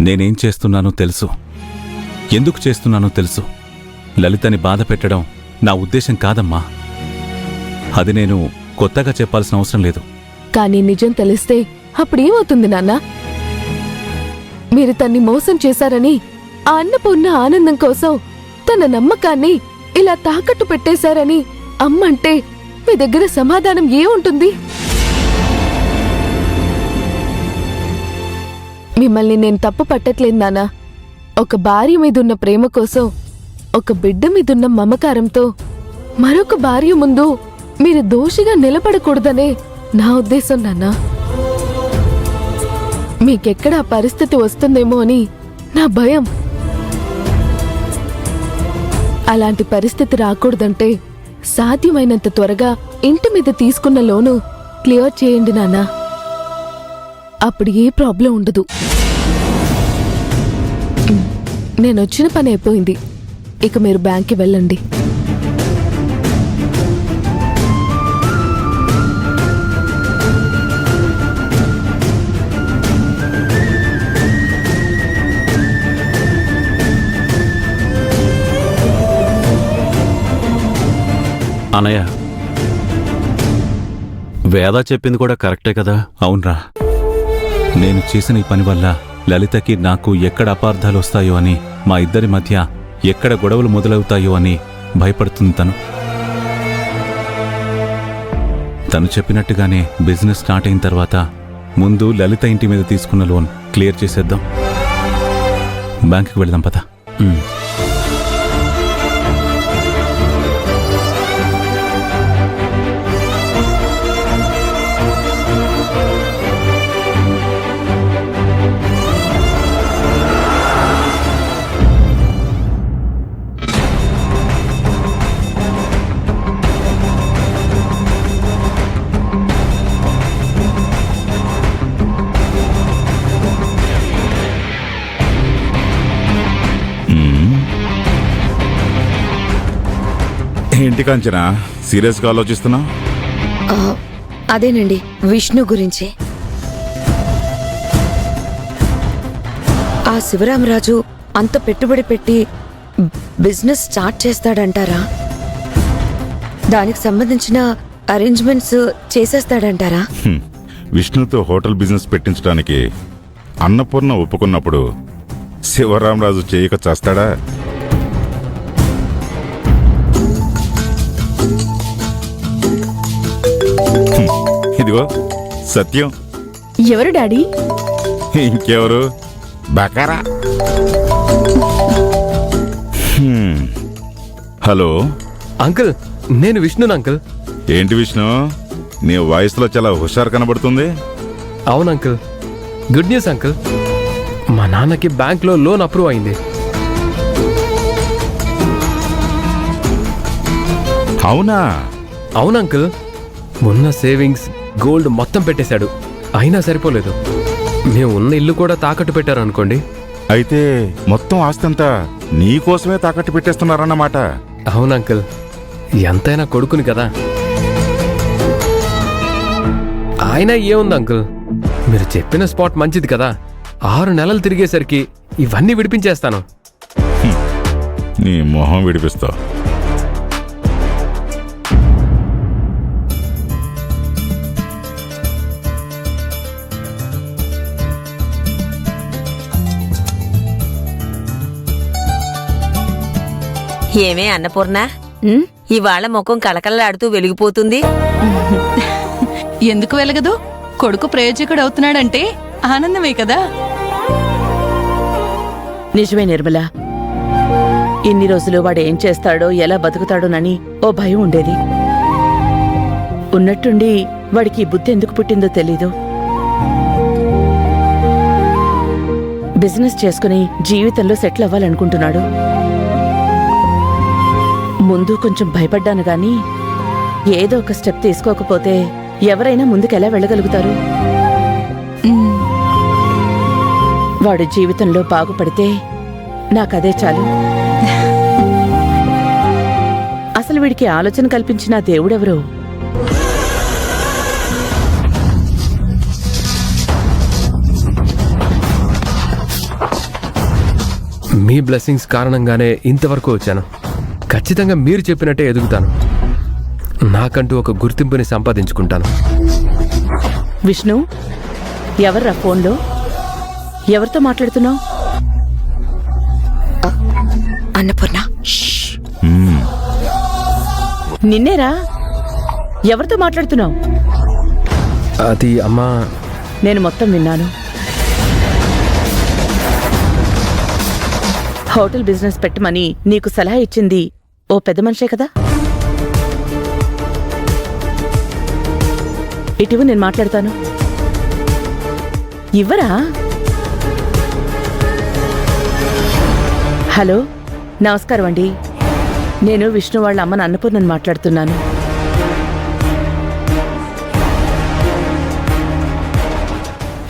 నేనేం చేస్తున్నానో తెలుసు, ఎందుకు చేస్తున్నానో తెలుసు. లలితని బాధ పెట్టడం నా ఉద్దేశం కాదమ్మా. అది నేను కొత్తగా చెప్పాల్సిన అవసరం లేదు. కానీ నిజం తెలిస్తే అప్పుడేమవుతుంది నాన్నా? మీరు తన్ని మోసం చేశారని ఆ అన్నపూర్ణ ఆనందం కోసం తన నమ్మకాన్ని ఇలా తాకట్టు పెట్టేశారని అమ్మంటే మీ దగ్గర సమాధానం ఏముంటుంది? మిమ్మల్ని నేను తప్పు పట్టట్లేదు నాన్నా. ఒక భార్య మీదున్న ప్రేమ కోసం, ఒక బిడ్డ మీదున్న మమకారంతో మరొక భార్య ముందు మీరు దోషిగా నిలబడకూడదనే నా ఉద్దేశం నాన్నా. మీకెక్కడ ఆ పరిస్థితి వస్తుందేమో అని నా భయం. అలాంటి పరిస్థితి రాకూడదంటే సాధ్యమైనంత త్వరగా ఇంటి మీద తీసుకున్న లోను క్లియర్ చేయండి నాన్నా. అప్పుడు ఏ ప్రాబ్లం ఉండదు. నేనొచ్చిన పని అయిపోయింది. ఇక మీరు బ్యాంక్కి వెళ్ళండి. అనయ్య, వేద చెప్పింది కూడా కరెక్టే కదా? అవునరా, నేను చేసిన ఈ పని వల్ల లలితకి నాకు ఎక్కడ అపార్థాలు వస్తాయో అని, మా ఇద్దరి మధ్య ఎక్కడ గొడవలు మొదలవుతాయో అని భయపడుతుంది తను చెప్పినట్టుగానే బిజినెస్ స్టార్ట్ అయిన తర్వాత ముందు లలిత ఇంటి మీద తీసుకున్న లోన్ క్లియర్ చేసేద్దాం. బ్యాంకుకి వెళదాం పద. ఏంటి కాంచనా సీరియస్గా ఆలోచిస్తున్నా? అదేనండి, విష్ణు గురించి. ఆ శివరామరాజు అంత పెట్టుబడి పెట్టి బిజినెస్ స్టార్ట్ చేస్తాడంటారా? దానికి సంబంధించిన అరేంజ్మెంట్స్ చేసేస్తాడంటారా? విష్ణుతో హోటల్ బిజినెస్ పెట్టించడానికి అన్నపూర్ణ ఒప్పుకున్నప్పుడు శివరామరాజు చేయక చేస్తాడా? ఇదిగో సత్యం. ఎవరు డాడీ? ఇంకెవరు, బకారా. హలో అంకుల్, నేను విష్ణును అంకుల్. ఏంటి విష్ణు, నీ వాయిస్లో చాలా హుషారు కనబడుతుంది. అవును అంకుల్, గుడ్ న్యూస్ అంకుల్. మా నాన్నకి బ్యాంక్లో లోన్ అప్రూవ్ అయింది. అవునా? అవును అంకుల్, ఉన్న సేవింగ్స్ గోల్డ్ మొత్తం పెట్టేశాడు. అయినా సరిపోలేదు. మేము ఉన్న ఇల్లు కూడా తాకట్టు పెట్టారు అనుకోండి. అయితే మొత్తం ఆస్తంతా నీకోసమే తాకట్టు పెట్టేస్తున్నారన్నమాట. అవును అంకుల్, ఎంతైనా కొడుకుని కదా. ఆయన ఏముంది అంకుల్, మీరు చెప్పిన స్పాట్ మంచిది కదా. 6 నెలలు తిరిగేసరికి ఇవన్నీ విడిపించేస్తాను. నీ మొహం విడిపిస్తా. ఏమే అన్నపూర్ణ, ఇవాళ ముఖం కళకళలాడుతూ వెలిగిపోతుంది. ఎందుకు వెలగదు? కొడుకు ప్రయోజకుడు అవుతున్నాడంటే ఆనందమే కదా. నిజమే నిర్మల, ఇన్ని రోజులు వాడేం చేస్తాడో ఎలా బతుకుతాడోనని ఓ భయం ఉండేది. ఉన్నట్టుండి వాడికి ఈ బుద్ధి ఎందుకు పుట్టిందో తెలీదు. బిజినెస్ చేసుకుని జీవితంలో సెటిల్ అవ్వాలనుకుంటున్నాడు. ముందు కొంచెం భయపడ్డాను గాని ఏదో ఒక స్టెప్ తీసుకోకపోతే ఎవరైనా ముందుకెలా వెళ్ళగలుగుతారు? వాడు జీవితంలో బాగుపడితే నాకదే చాలు. అసలు వీడికి ఆలోచన కల్పించిన దేవుడెవరో? మీ బ్లెస్సింగ్స్ కారణంగానే ఇంతవరకు వచ్చాను. ఖచ్చితంగా మీరు చెప్పినట్టే ఎదుగుతాను. నాకంటూ ఒక గుర్తింపుని సంపాదించుకుంటాను. విష్ణు, ఎవర్రా ఫోన్లో? ఎవరితో మాట్లాడుతున్నావు? అన్నపూర్ణ. నిన్నేరా? ఎవరితో మాట్లాడుతున్నావు? అది అమ్మా. నేను మొత్తం విన్నాను. హోటల్ బిజినెస్ పెట్టమని నీకు సలహా ఇచ్చింది ఓ పెద్ద మనిషే కదా? ఇటీవల నేను మాట్లాడతాను. ఇవ్వరా? హలో, నమస్కారం అండి. నేను విష్ణు వాళ్ళ అమ్మని అన్నపూర్ణని మాట్లాడుతున్నాను.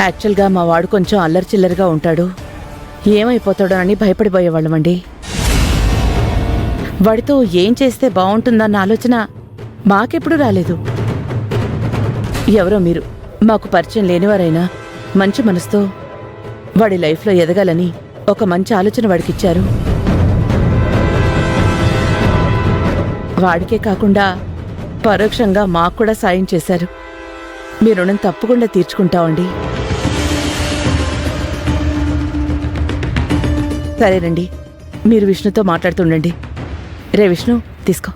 యాక్చువల్గా మా వాడు కొంచెం అల్లరి చిల్లరిగా ఉంటాడు. ఏమైపోతాడోనని భయపడిపోయేవాళ్ళమండి. వాడితో ఏం చేస్తే బాగుంటుందన్న ఆలోచన మాకెప్పుడు రాలేదు. ఎవరో మీరు మాకు పరిచయం లేనివారైనా మంచి మనసుతో వాడి లైఫ్లో ఎదగాలని ఒక మంచి ఆలోచన వాడికిచ్చారు. వాడికే కాకుండా పరోక్షంగా మాకు కూడా సాయం చేశారు. మీ రుణం తప్పకుండా తీర్చుకుంటామండి. సరేనండి, మీరు విష్ణుతో మాట్లాడుతుండండి. రే విష్ణు, తీసుకో.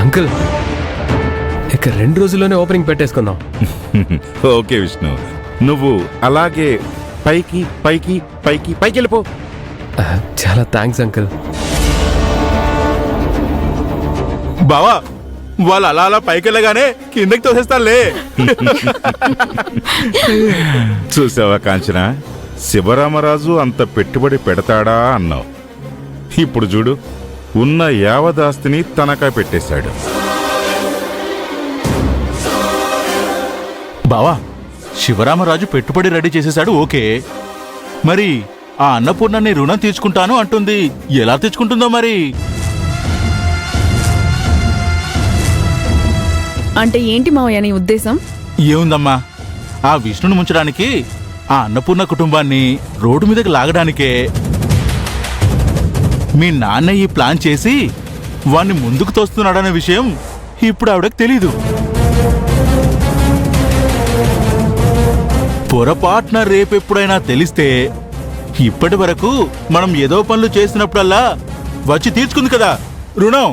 అంకుల్, ఇక 2 రోజుల్లోనే ఓపెనింగ్ పెట్టేసుకుందాం. ఓకే విష్ణు, నువ్వు అలాగే పైకి పైకి పైకి పైకి వెళ్ళిపో. చాలా థ్యాంక్స్ అంకుల్. బావా, వాళ్ళు అలా అలా పైకి వెళ్ళగానే కిందకి తోసేస్తారులే. చూసావా కాంచన, శివరామరాజు అంత పెట్టుబడి పెడతాడా అన్నావు. ఇప్పుడు చూడు, ఉన్న యావదాస్తిని తనఖా పెట్టేశాడు. బావా, శివరామరాజు పెట్టుబడి రెడీ చేసేశాడు, ఓకే. మరి ఆ అన్నపూర్ణని రుణం తీర్చుకుంటాను అంటుంది, ఎలా తెచ్చుకుంటుందో మరి? అంటే ఏంటి మావయ్య నీ ఉద్దేశం? ఏముందమ్మా, ఆ విష్ణుని ముంచడానికి, ఆ అన్నపూర్ణ కుటుంబాన్ని రోడ్డు మీదకి లాగడానికే మీ నాన్న ఈ ప్లాన్ చేసి వాణ్ణి ముందుకు తోస్తున్నాడనే విషయం ఇప్పుడు ఆవిడకు తెలీదు. పొరపాటున రేపెప్పుడైనా తెలిస్తే ఇప్పటి వరకు మనం ఏదో పనులు చేసినప్పుడల్లా వచ్చి తీర్చుకుంది కదా రుణం.